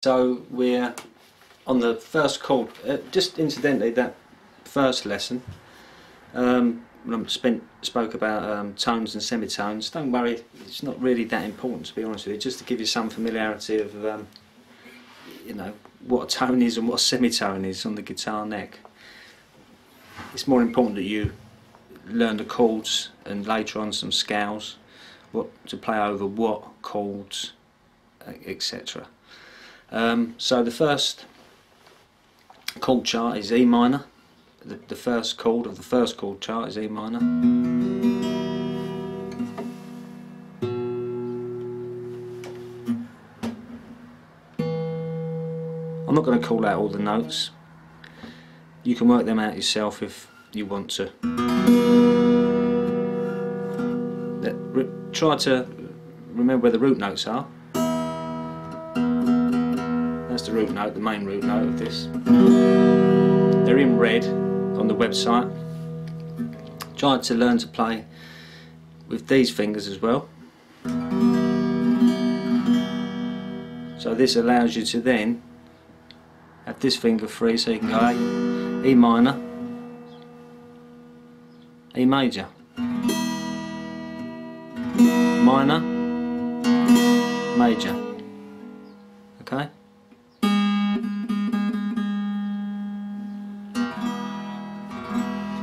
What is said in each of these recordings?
So we're on the first chord. Just incidentally, that first lesson, when I spoke about tones and semitones, don't worry, it's not really that important, to be honest with you, just to give you some familiarity of you know, what a tone is and what a semitone is on the guitar neck. It's more important that you learn the chords and later on some scales, what to play over what chords, etc. So the first chord chart is E minor. The first chord of the first chord chart is E minor. I'm not going to call out all the notes. You can work them out yourself if you want to. Try to remember where the root notes are. That's the root note, the main root note of this. They're in red on the website. Try to learn to play with these fingers as well. So this allows you to then have this finger free, so you can go E minor, E major, minor, major. Okay?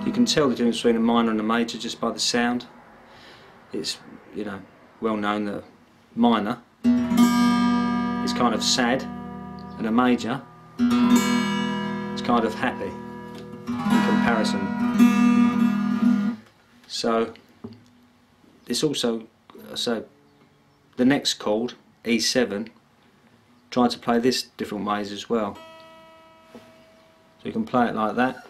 You can tell the difference between a minor and a major just by the sound. It's, you know, well known that minor is kind of sad and a major is kind of happy in comparison. So it's also, so the next chord, E7, try to play this different ways as well. So you can play it like that.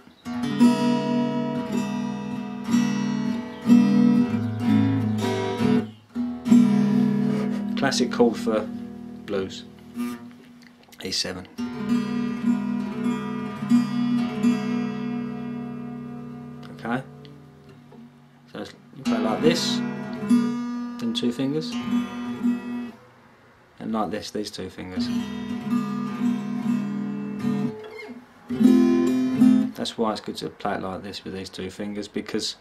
Classic chord for blues, E7. Okay, so you play like this, then two fingers, and like this, these two fingers. That's why it's good to play it like this with these two fingers, because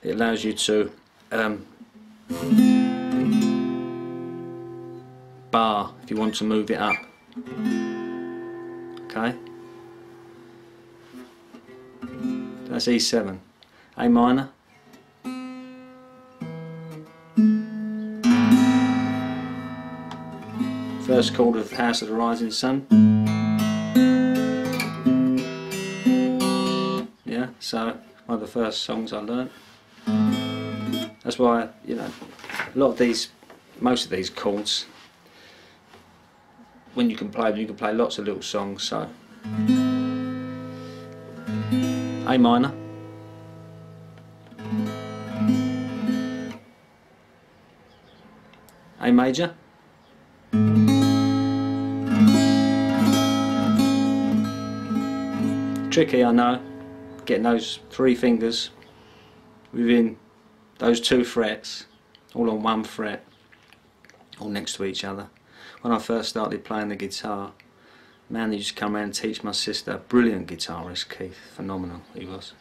it allows you to bar if you want to move it up. Okay, that's E7, A minor, first chord of House of the Rising Sun. Yeah, so one of the first songs I learnt. That's why, you know, a lot of these, most of these chords, when you can play them, you can play lots of little songs. So A minor, A major, tricky, I know, getting those three fingers within those two frets, all on one fret, all next to each other. When I first started playing the guitar, man, he used to come around and teach my sister, brilliant guitarist, Keith, phenomenal he was.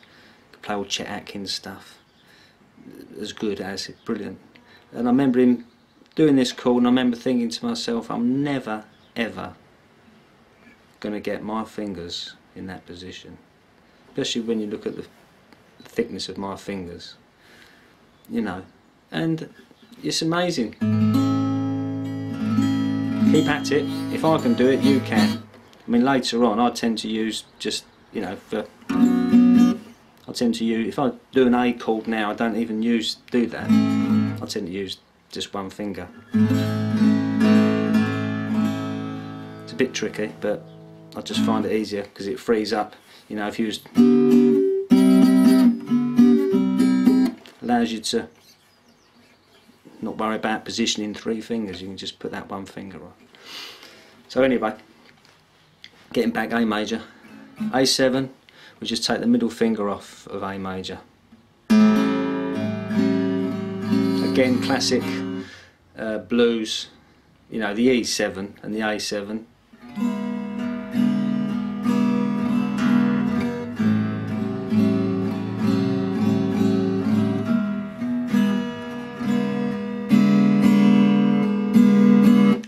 Could play all Chet Atkins stuff, as good as it, brilliant. And I remember him doing this chord, and I remember thinking to myself, I'm never ever going to get my fingers in that position, especially when you look at the thickness of my fingers, you know, and it's amazing. Keep at it. If I can do it, you can. I mean, later on I tend to use just, you know, I tend to use, if I do an A chord now, I don't even do that. I tend to use just one finger. It's a bit tricky, but I just find it easier because it frees up, you know, if you allows you to not worry about positioning three fingers, you can just put that one finger on. So anyway, getting back, A major, A7, we just take the middle finger off of A major. Again, classic blues you know, the E7 and the A7.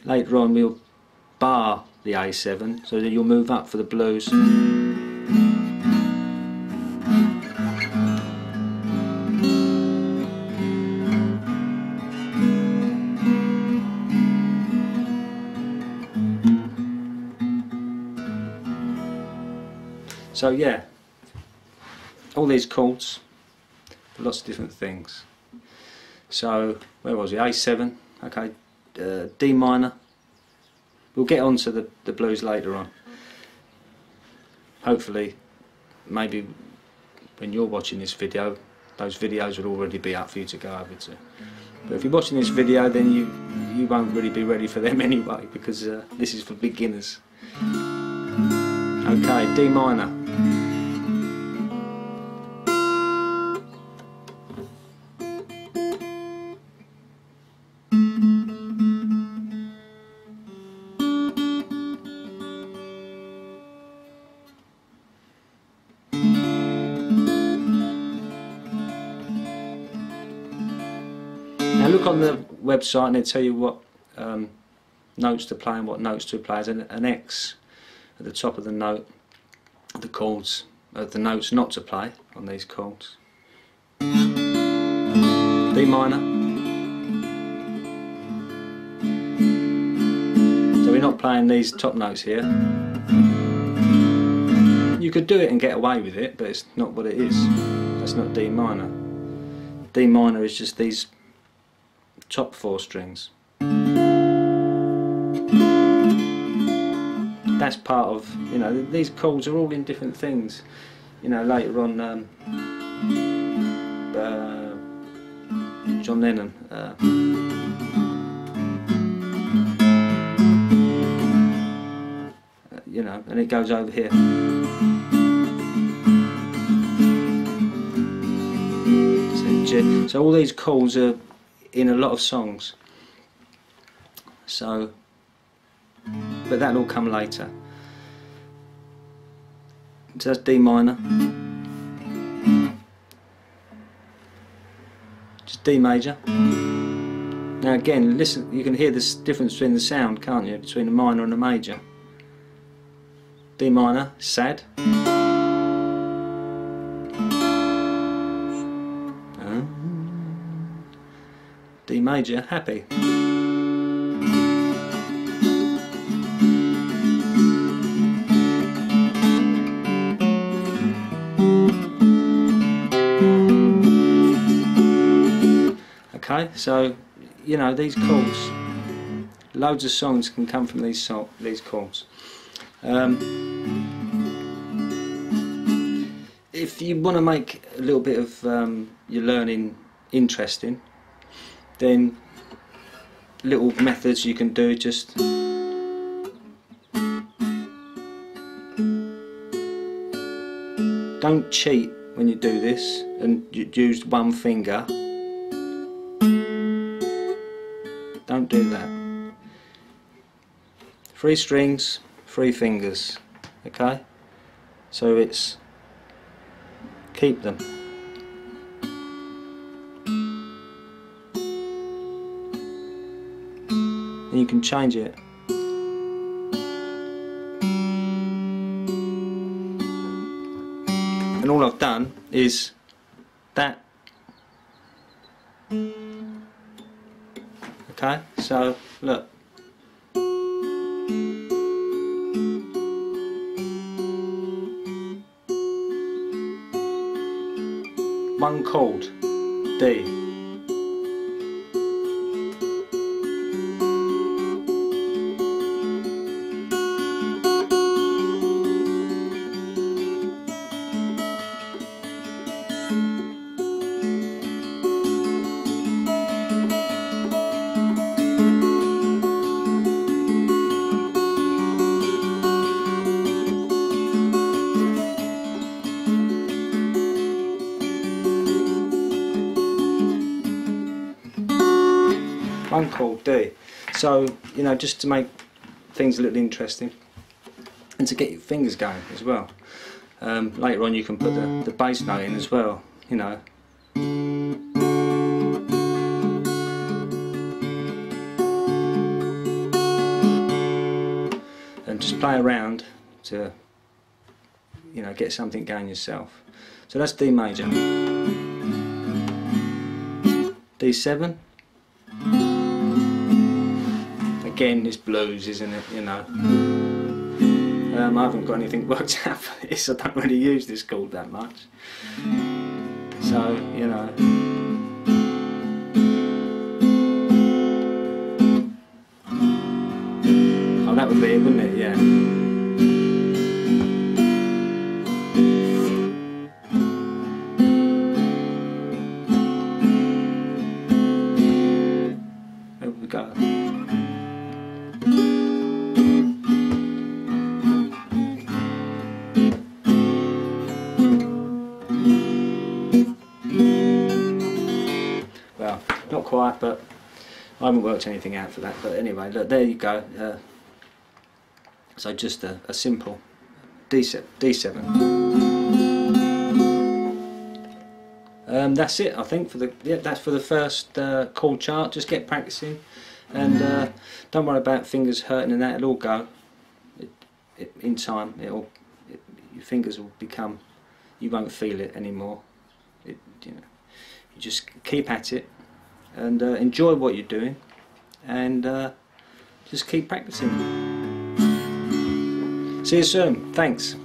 Later on we'll bar the A7, so that you'll move up for the blues. So yeah, all these chords, lots of different things. So where was it? A7, okay, D minor. We'll get on to the blues later on. Hopefully, maybe when you're watching this video, those videos will already be up for you to go over to. But if you're watching this video, then you won't really be ready for them anyway, because this is for beginners. Okay, D minor. Now look on the website and they tell you what notes to play and what notes to play. There's an X at the top of the note, the chords, the notes not to play on these chords. D minor. So we're not playing these top notes here. You could do it and get away with it, but it's not what it is. That's not D minor. D minor is just these top 4 strings. That's part of, you know, these chords are all in different things. You know, later on, John Lennon. You know, and it goes over here. So all these chords are in a lot of songs. So, but that'll all come later. So that's D minor. Just D major. Now again, listen, you can hear this difference between the sound, can't you, between a minor and a major. D minor, sad. D major, happy. Okay, so you know, these chords, loads of songs can come from these chords. If you want to make a little bit of your learning interesting, then little methods you can do. Just don't cheat when you do this and use one finger. Don't do that. 3 strings, 3 fingers. Okay, so it's keep them. And you can change it. And all I've done is that. Okay, so look. One chord, D. One chord, D. So, you know, just to make things a little interesting and to get your fingers going as well. Later on you can put the bass note in as well, you know. And just play around to, you know, get something going yourself. So that's D major. D7. Again, it's blues, isn't it, you know. I haven't got anything worked out for this. I don't really use this chord that much. So, you know. Oh, that would be it, wouldn't it? Yeah. There we go. Well, not quite, but I haven't worked anything out for that. But anyway, look, there you go. So just a simple D7. That's it, I think, for that's for the first chord chart. Just get practicing, and don't worry about fingers hurting and that. It'll all go. In time, your fingers will become. You won't feel it anymore. You know, you just keep at it and enjoy what you're doing, and just keep practicing. See you soon. Thanks.